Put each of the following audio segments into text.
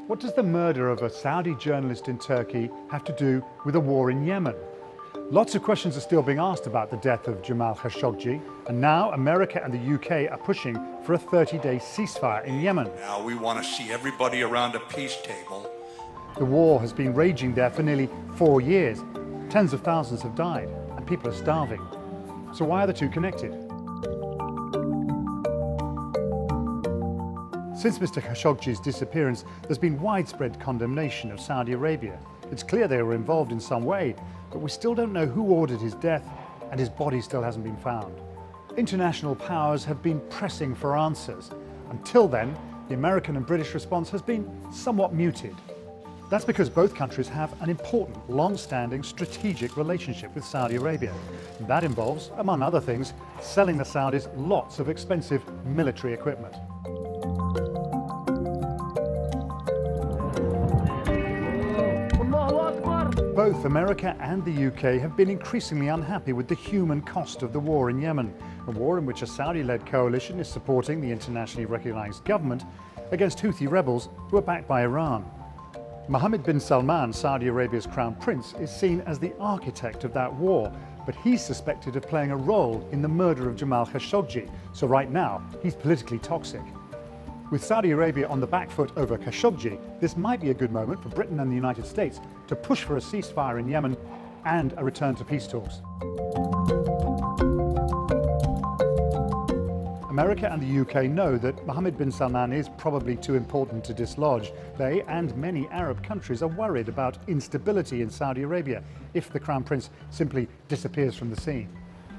What does the murder of a Saudi journalist in Turkey have to do with a war in Yemen? Lots of questions are still being asked about the death of Jamal Khashoggi, and now America and the UK are pushing for a 30-day ceasefire in Yemen. Now we want to see everybody around a peace table. The war has been raging there for nearly 4 years. Tens of thousands have died, and people are starving. So why are the two connected? Since Mr. Khashoggi's disappearance, there's been widespread condemnation of Saudi Arabia. It's clear they were involved in some way, but we still don't know who ordered his death, and his body still hasn't been found. International powers have been pressing for answers. Until then, the American and British response has been somewhat muted. That's because both countries have an important, long-standing strategic relationship with Saudi Arabia. And that involves, among other things, selling the Saudis lots of expensive military equipment. Both America and the UK have been increasingly unhappy with the human cost of the war in Yemen, a war in which a Saudi-led coalition is supporting the internationally recognized government against Houthi rebels who are backed by Iran. Mohammed bin Salman, Saudi Arabia's crown prince, is seen as the architect of that war, but he's suspected of playing a role in the murder of Jamal Khashoggi, so right now he's politically toxic. With Saudi Arabia on the back foot over Khashoggi, this might be a good moment for Britain and the United States to push for a ceasefire in Yemen and a return to peace talks. America and the UK know that Mohammed bin Salman is probably too important to dislodge. They and many Arab countries are worried about instability in Saudi Arabia if the Crown Prince simply disappears from the scene.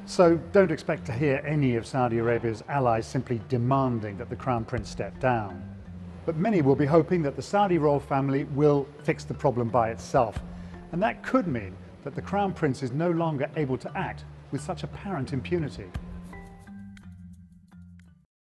So don't expect to hear any of Saudi Arabia's allies simply demanding that the Crown Prince step down. But many will be hoping that the Saudi royal family will fix the problem by itself. And that could mean that the Crown Prince is no longer able to act with such apparent impunity.